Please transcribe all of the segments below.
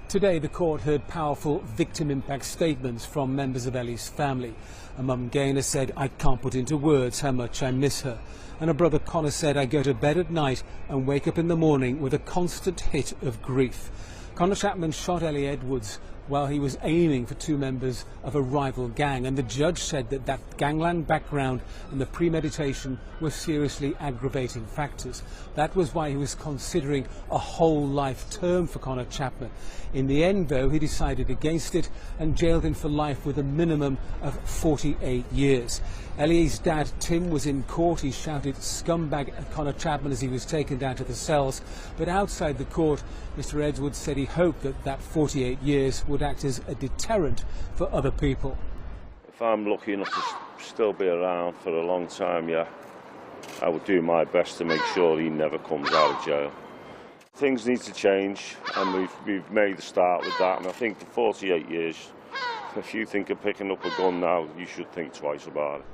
Today, the court heard powerful victim impact statements from members of Ellie's family. A mum, Gaynor, said, "I can't put into words how much I miss her." And a brother, Connor, said, "I go to bed at night and wake up in the morning with a constant hit of grief." Connor Chapman shot Elle Edwards while he was aiming for two members of a rival gang, and the judge said that that gangland background and the premeditation were seriously aggravating factors. That was why he was considering a whole life term for Connor Chapman. In the end, though, he decided against it and jailed him for life with a minimum of 48 years. Ellie's dad, Tim, was in court. He shouted "scumbag" at Connor Chapman as he was taken down to the cells. But outside the court, Mr. Edwards said he hoped that 48 years would act as a deterrent for other people. If I'm lucky enough to still be around for a long time, yeah, I would do my best to make sure he never comes out of jail. Things need to change, and we've made a start with that, and I think for 48 years, if you think of picking up a gun now, you should think twice about it.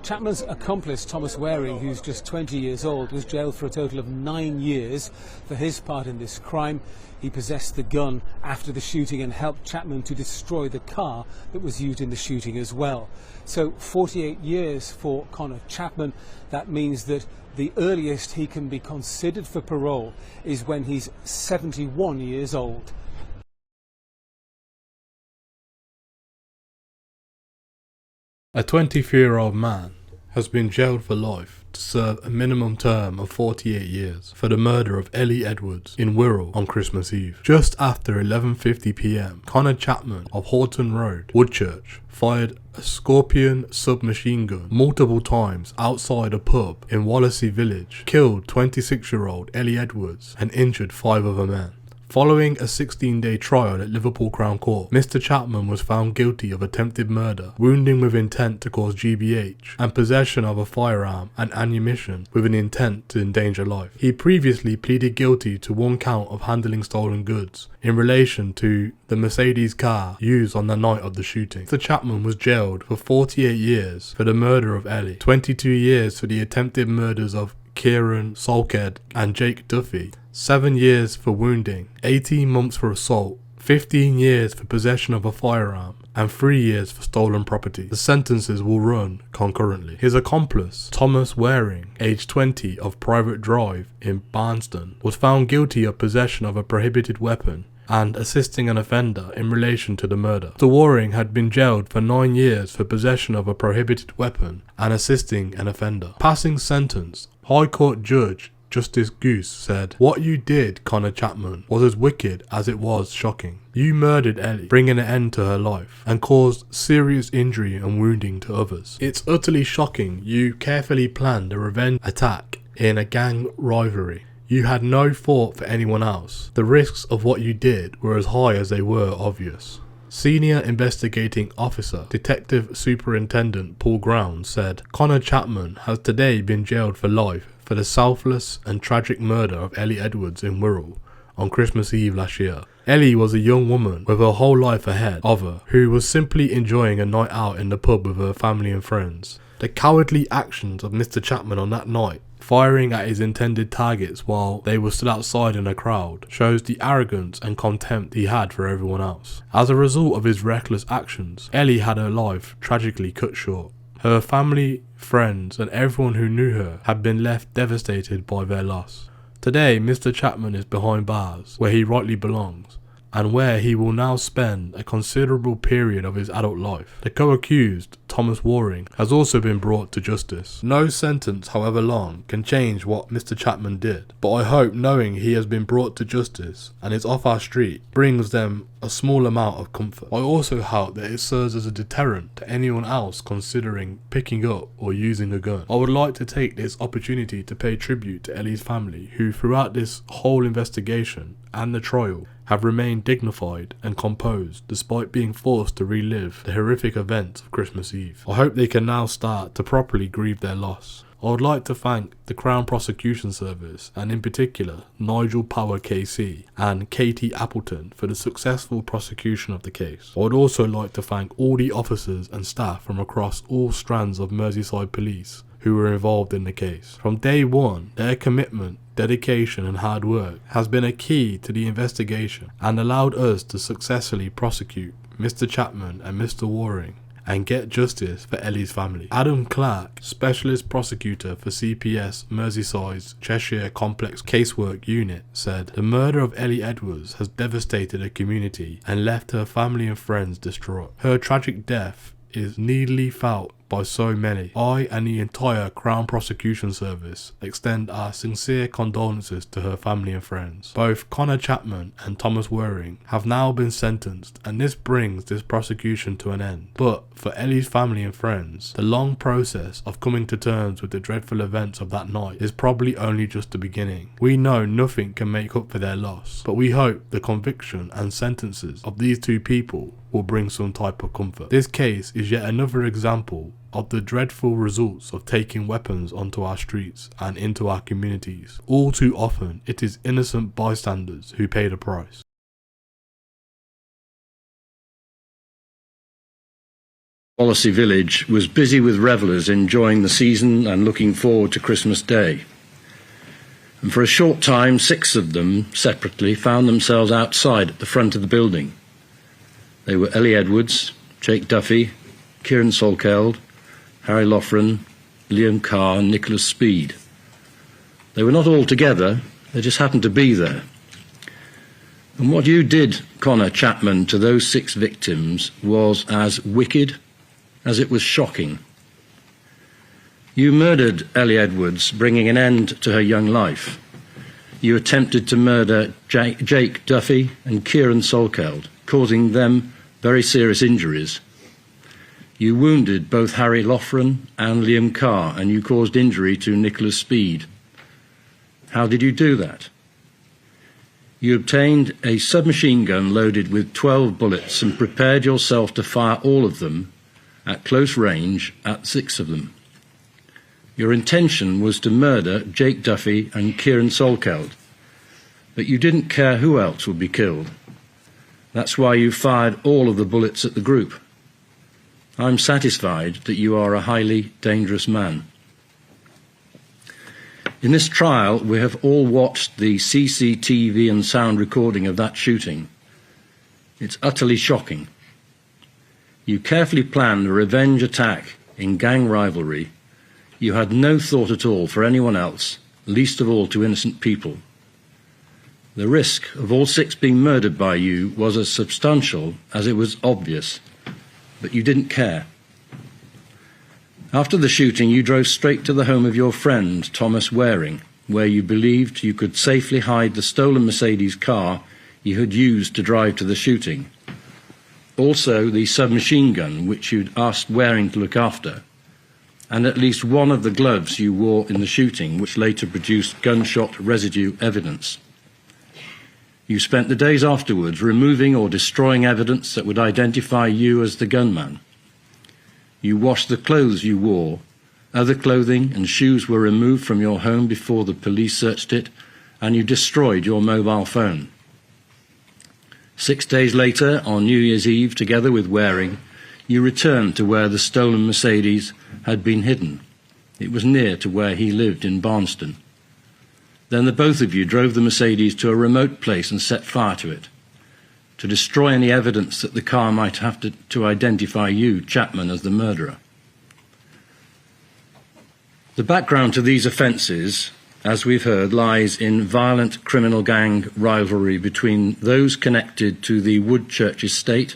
Chapman's accomplice, Thomas Waring, who's just 20 years old, was jailed for a total of 9 years for his part in this crime. He possessed the gun after the shooting and helped Chapman to destroy the car that was used in the shooting as well. So 48 years for Connor Chapman. That means that the earliest he can be considered for parole is when he's 71 years old. A 23-year-old man has been jailed for life to serve a minimum term of 48 years for the murder of Elle Edwards in Wirral on Christmas Eve. Just after 11:50 p.m, Connor Chapman of Horton Road, Woodchurch, fired a Scorpion submachine gun multiple times outside a pub in Wallasey Village, killed 26-year-old Elle Edwards and injured 5 other men. Following a 16-day trial at Liverpool Crown Court, Mr. Chapman was found guilty of attempted murder, wounding with intent to cause GBH, and possession of a firearm and ammunition with an intent to endanger life. He previously pleaded guilty to 1 count of handling stolen goods in relation to the Mercedes car used on the night of the shooting. Mr. Chapman was jailed for 48 years for the murder of Elle, 22 years for the attempted murders of Kieran Solked and Jake Duffy, 7 years for wounding, 18 months for assault, 15 years for possession of a firearm, and 3 years for stolen property. The sentences will run concurrently. His accomplice, Thomas Waring, aged 20, of Private Drive in Barnston, was found guilty of possession of a prohibited weapon and assisting an offender in relation to the murder. Mr. Waring had been jailed for 9 years for possession of a prohibited weapon and assisting an offender. Passing sentence, High Court Judge Justice Goose said, "What you did, Connor Chapman, was as wicked as it was shocking. You murdered Elle, bringing an end to her life, and caused serious injury and wounding to others. It's utterly shocking you carefully planned a revenge attack in a gang rivalry. You had no thought for anyone else. The risks of what you did were as high as they were obvious." Senior Investigating Officer, Detective Superintendent Paul Grounds said, "Connor Chapman has today been jailed for life for the selfless and tragic murder of Elle Edwards in Wirral on Christmas Eve last year. Elle was a young woman with her whole life ahead of her who was simply enjoying a night out in the pub with her family and friends. The cowardly actions of Mr. Chapman on that night, firing at his intended targets while they were still outside in a crowd, shows the arrogance and contempt he had for everyone else. As a result of his reckless actions, Elle had her life tragically cut short. Her family, friends, and everyone who knew her had been left devastated by their loss. Today, Mr. Chapman is behind bars, where he rightly belongs, and where he will now spend a considerable period of his adult life. The co-accused, Thomas Waring, has also been brought to justice. No sentence, however long, can change what Mr. Chapman did, but I hope knowing he has been brought to justice and is off our street brings them a small amount of comfort. I also hope that it serves as a deterrent to anyone else considering picking up or using a gun. I would like to take this opportunity to pay tribute to Elle's family, who throughout this whole investigation and the trial have remained dignified and composed despite being forced to relive the horrific events of Christmas Eve. I hope they can now start to properly grieve their loss. I would like to thank the Crown Prosecution Service, and in particular Nigel Power KC and Katie Appleton, for the successful prosecution of the case. I would also like to thank all the officers and staff from across all strands of Merseyside Police who were involved in the case. From day one, their commitment, dedication and hard work has been a key to the investigation and allowed us to successfully prosecute Mr. Chapman and Mr. Waring and get justice for Ellie's family. Adam Clark, Specialist Prosecutor for CPS Merseyside's Cheshire Complex Casework Unit, said, "The murder of Elle Edwards has devastated a community and left her family and friends distraught. Her tragic death is needly felt by so many. I and the entire Crown Prosecution Service extend our sincere condolences to her family and friends. Both Connor Chapman and Thomas Waring have now been sentenced, and this brings this prosecution to an end. But for Ellie's family and friends, the long process of coming to terms with the dreadful events of that night is probably only just the beginning. We know nothing can make up for their loss, but we hope the conviction and sentences of these two people will bring some type of comfort. This case is yet another example of the dreadful results of taking weapons onto our streets and into our communities. All too often, it is innocent bystanders who pay the price." Wallasey village was busy with revellers enjoying the season and looking forward to Christmas Day. And for a short time, 6 of them, separately, found themselves outside at the front of the building. They were Elle Edwards, Jake Duffy, Kieran Solkeld, Harry Loughran, Liam Carr and Nicholas Speed. They were not all together, they just happened to be there. And what you did, Connor Chapman, to those 6 victims was as wicked as it was shocking. You murdered Elle Edwards, bringing an end to her young life. You attempted to murder Jake Duffy and Kieran Solkeld, causing them very serious injuries. You wounded both Harry Loughran and Liam Carr, and you caused injury to Nicholas Speed. How did you do that? You obtained a submachine gun loaded with 12 bullets and prepared yourself to fire all of them at close range at 6 of them. Your intention was to murder Jake Duffy and Kieran Solkeld, but you didn't care who else would be killed. That's why you fired all of the bullets at the group. I'm satisfied that you are a highly dangerous man. In this trial, we have all watched the CCTV and sound recording of that shooting. It's utterly shocking. You carefully planned a revenge attack in gang rivalry. You had no thought at all for anyone else, least of all to innocent people. The risk of all 6 being murdered by you was as substantial as it was obvious, but you didn't care. After the shooting, you drove straight to the home of your friend, Thomas Waring, where you believed you could safely hide the stolen Mercedes car you had used to drive to the shooting. Also, the submachine gun, which you'd asked Waring to look after, and at least one of the gloves you wore in the shooting, which later produced gunshot residue evidence. You spent the days afterwards removing or destroying evidence that would identify you as the gunman. You washed the clothes you wore. Other clothing and shoes were removed from your home before the police searched it, and you destroyed your mobile phone. 6 days later, on New Year's Eve, together with Waring, you returned to where the stolen Mercedes had been hidden. It was near to where he lived in Barnston. Then the both of you drove the Mercedes to a remote place and set fire to it, to destroy any evidence that the car might have to identify you, Chapman, as the murderer. The background to these offences, as we've heard, lies in violent criminal gang rivalry between those connected to the Woodchurch estate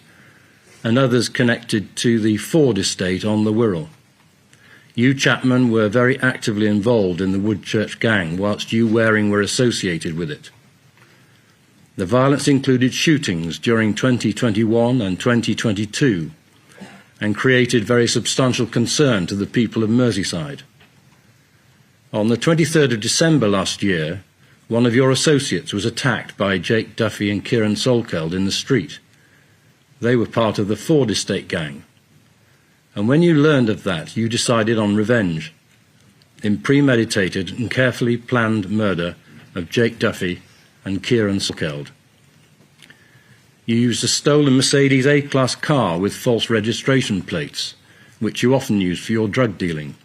and others connected to the Ford estate on the Wirral. You, Chapman, were very actively involved in the Woodchurch gang, whilst you, Waring, were associated with it. The violence included shootings during 2021 and 2022 and created very substantial concern to the people of Merseyside. On the 23rd of December last year, one of your associates was attacked by Jake Duffy and Kieran Solkeld in the street. They were part of the Ford estate gang. And when you learned of that, you decided on revenge in premeditated and carefully planned murder of Jake Duffy and Kieran Solkeld. You used a stolen Mercedes A-Class car with false registration plates, which you often used for your drug dealing.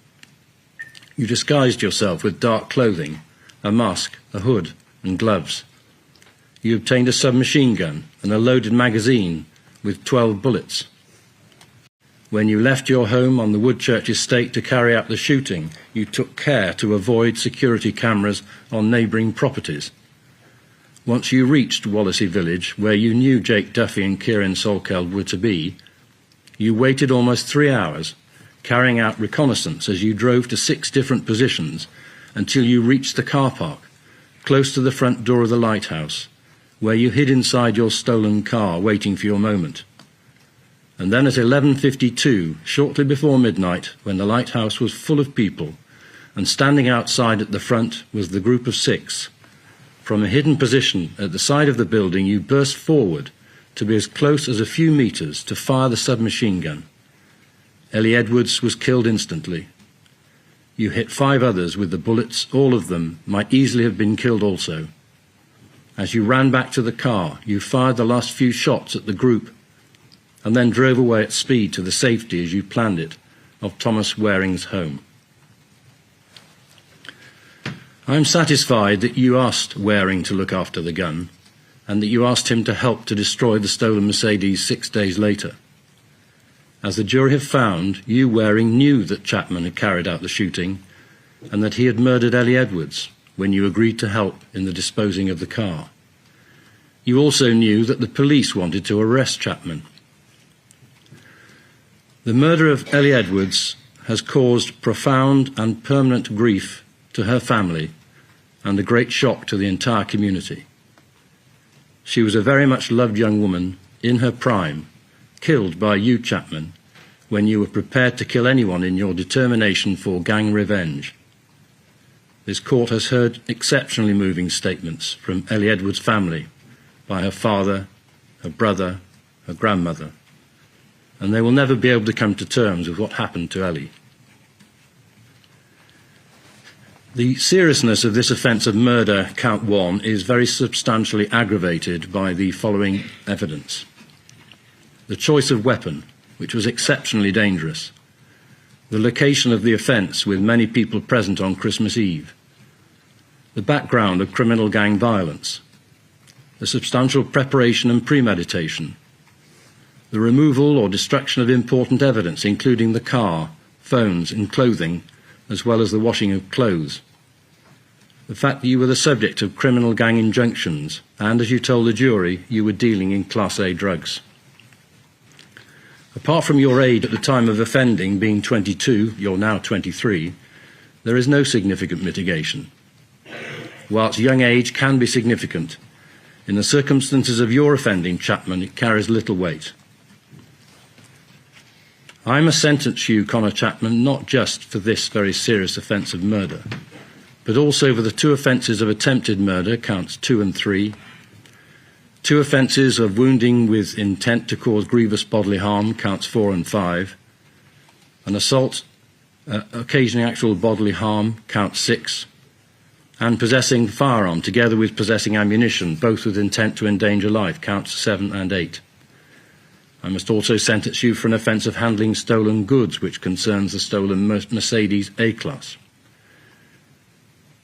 You disguised yourself with dark clothing, a mask, a hood, and gloves. You obtained a submachine gun and a loaded magazine with 12 bullets. When you left your home on the Woodchurch estate to carry out the shooting, you took care to avoid security cameras on neighbouring properties. Once you reached Wallasey village, where you knew Jake Duffy and Kieran Solkeld were to be, you waited almost 3 hours, carrying out reconnaissance as you drove to 6 different positions until you reached the car park, close to the front door of the lighthouse, where you hid inside your stolen car, waiting for your moment. And then at 11:52, shortly before midnight, when the lighthouse was full of people, and standing outside at the front was the group of 6, from a hidden position at the side of the building you burst forward to be as close as a few metres to fire the submachine gun. Elle Edwards was killed instantly. You hit 5 others with the bullets. All of them might easily have been killed also. As you ran back to the car, you fired the last few shots at the group and then drove away at speed to the safety, as you planned it, of Thomas Waring's home. I am satisfied that you asked Waring to look after the gun and that you asked him to help to destroy the stolen Mercedes 6 days later. As the jury have found, you, Waring, knew that Chapman had carried out the shooting and that he had murdered Elle Edwards when you agreed to help in the disposing of the car. You also knew that the police wanted to arrest Chapman. The murder of Elle Edwards has caused profound and permanent grief to her family and a great shock to the entire community. She was a very much loved young woman in her prime, killed by you, Chapman, when you were prepared to kill anyone in your determination for gang revenge. This court has heard exceptionally moving statements from Elle Edwards' family by her father, her brother, her grandmother, and they will never be able to come to terms with what happened to Ellie. The seriousness of this offence of murder, count 1, is very substantially aggravated by the following evidence. The choice of weapon, which was exceptionally dangerous. The location of the offence, with many people present on Christmas Eve. The background of criminal gang violence. The substantial preparation and premeditation. The removal or destruction of important evidence, including the car, phones and clothing, as well as the washing of clothes. The fact that you were the subject of criminal gang injunctions, and, as you told the jury, you were dealing in Class A drugs. Apart from your age at the time of offending being 22, you're now 23, there is no significant mitigation. Whilst young age can be significant, in the circumstances of your offending, Chapman, it carries little weight. I must sentence you, Connor Chapman, not just for this very serious offence of murder, but also for the 2 offences of attempted murder, counts 2 and 3, 2 offences of wounding with intent to cause grievous bodily harm, counts 4 and 5, an assault occasioning actual bodily harm, count 6, and possessing firearm together with possessing ammunition, both with intent to endanger life, counts 7 and 8. I must also sentence you for an offence of handling stolen goods, which concerns the stolen Mercedes A-Class.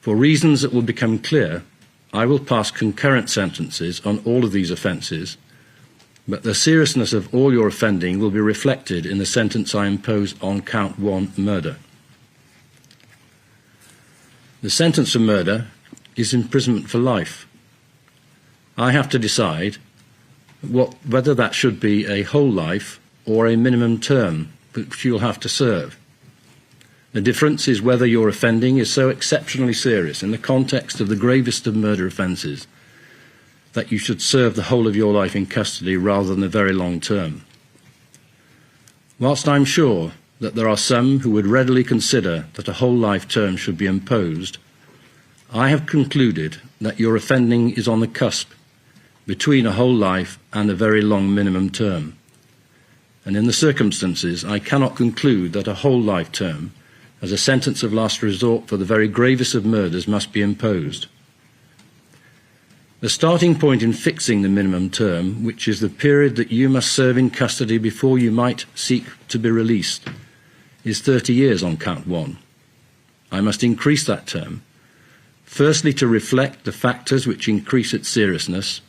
For reasons that will become clear, I will pass concurrent sentences on all of these offences, but the seriousness of all your offending will be reflected in the sentence I impose on count 1, murder. The sentence for murder is imprisonment for life. I have to decide whether that should be a whole life or a minimum term which you'll have to serve. The difference is whether your offending is so exceptionally serious in the context of the gravest of murder offences that you should serve the whole of your life in custody rather than a very long term. Whilst I'm sure that there are some who would readily consider that a whole life term should be imposed, I have concluded that your offending is on the cusp between a whole life and a very long minimum term. And in the circumstances, I cannot conclude that a whole life term, as a sentence of last resort for the very gravest of murders, must be imposed. The starting point in fixing the minimum term, which is the period that you must serve in custody before you might seek to be released, is 30 years on count 1. I must increase that term, firstly to reflect the factors which increase its seriousness,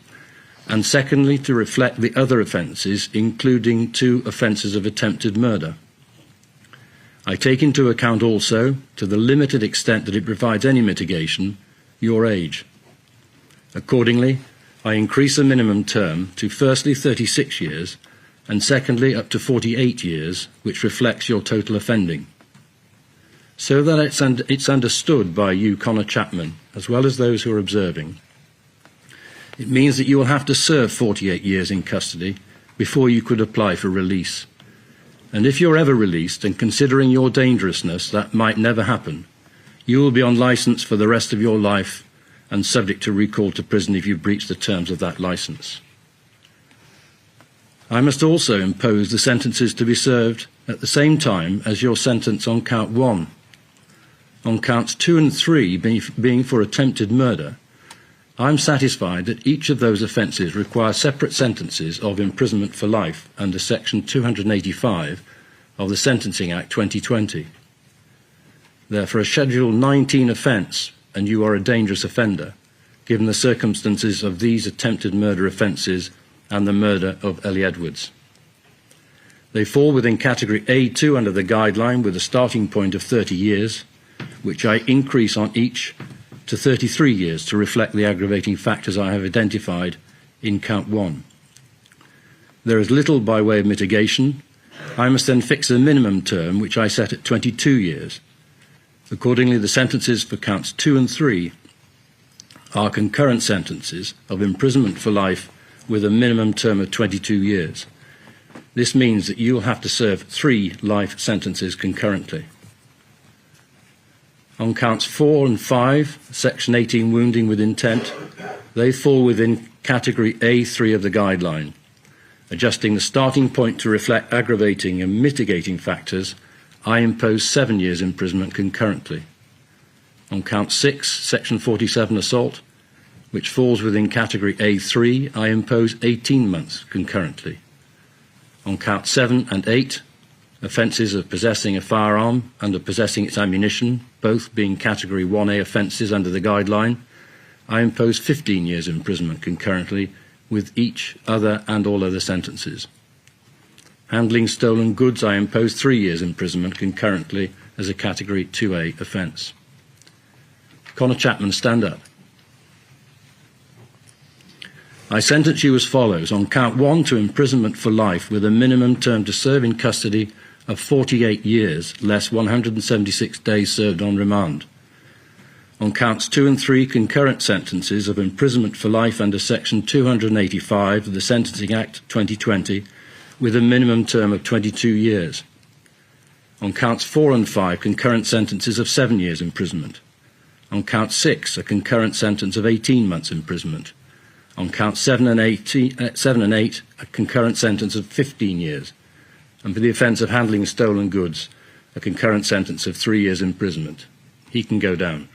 and secondly to reflect the other offences, including 2 offences of attempted murder. I take into account also, to the limited extent that it provides any mitigation, your age. Accordingly, I increase the minimum term to firstly 36 years and secondly up to 48 years, which reflects your total offending. So that it's understood by you, Connor Chapman, as well as those who are observing. It means that you will have to serve 48 years in custody before you could apply for release. And if you're ever released, and considering your dangerousness, that might never happen, you will be on licence for the rest of your life and subject to recall to prison if you breach the terms of that licence. I must also impose the sentences to be served at the same time as your sentence on count 1. On counts 2 and 3 being for attempted murder, I am satisfied that each of those offences require separate sentences of imprisonment for life under Section 285 of the Sentencing Act 2020. Therefore, a Schedule 19 offence, and you are a dangerous offender, given the circumstances of these attempted murder offences and the murder of Elle Edwards. They fall within Category A2 under the guideline with a starting point of 30 years, which I increase on each to 33 years to reflect the aggravating factors I have identified in count 1. There is little by way of mitigation. I must then fix a minimum term, which I set at 22 years. Accordingly, the sentences for counts 2 and 3 are concurrent sentences of imprisonment for life with a minimum term of 22 years. This means that you will have to serve 3 life sentences concurrently. On counts 4 and 5, Section 18 wounding with intent, they fall within Category A3 of the guideline. Adjusting the starting point to reflect aggravating and mitigating factors, I impose 7 years imprisonment concurrently. On count 6, Section 47 assault, which falls within Category A3, I impose 18 months concurrently. On count 7 and 8, offences of possessing a firearm and of possessing its ammunition, both being Category 1A offences under the guideline, I impose 15 years imprisonment concurrently with each other and all other sentences. Handling stolen goods, I impose 3 years imprisonment concurrently as a Category 2A offence. Connor Chapman, stand up. I sentence you as follows. On count 1 to imprisonment for life with a minimum term to serve in custody of 48 years, less 176 days served on remand. On counts 2 and 3, concurrent sentences of imprisonment for life under Section 285 of the Sentencing Act 2020 with a minimum term of 22 years. On counts 4 and 5, concurrent sentences of 7 years imprisonment. On count 6, a concurrent sentence of 18 months imprisonment. On count 7 and 8, a concurrent sentence of 15 years. And for the offence of handling stolen goods, a concurrent sentence of 3 years imprisonment. He can go down.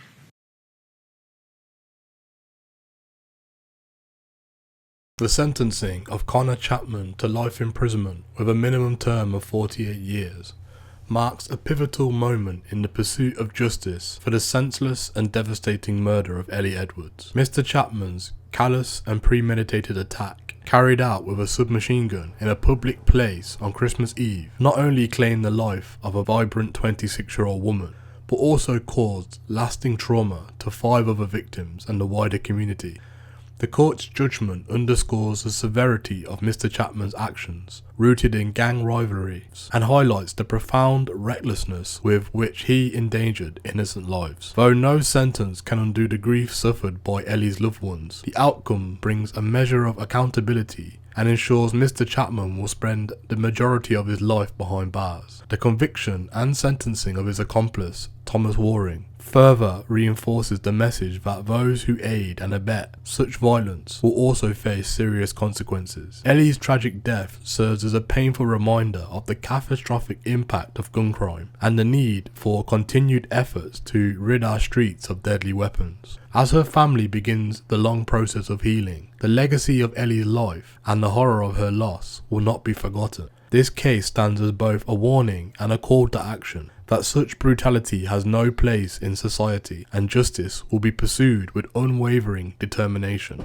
The sentencing of Connor Chapman to life imprisonment with a minimum term of 48 years marks a pivotal moment in the pursuit of justice for the senseless and devastating murder of Elle Edwards. Mr. Chapman's callous and premeditated attack, carried out with a submachine gun in a public place on Christmas Eve, not only claimed the life of a vibrant 26-year-old woman, but also caused lasting trauma to 5 other victims and the wider community. The court's judgment underscores the severity of Mr. Chapman's actions, rooted in gang rivalries, and highlights the profound recklessness with which he endangered innocent lives. Though no sentence can undo the grief suffered by Ellie's loved ones, the outcome brings a measure of accountability and ensures Mr. Chapman will spend the majority of his life behind bars. The conviction and sentencing of his accomplice, Thomas Waring, further reinforces the message that those who aid and abet such violence will also face serious consequences. Ellie's tragic death serves as a painful reminder of the catastrophic impact of gun crime and the need for continued efforts to rid our streets of deadly weapons. As her family begins the long process of healing, the legacy of Ellie's life and the horror of her loss will not be forgotten. This case stands as both a warning and a call to action, that such brutality has no place in society and justice will be pursued with unwavering determination.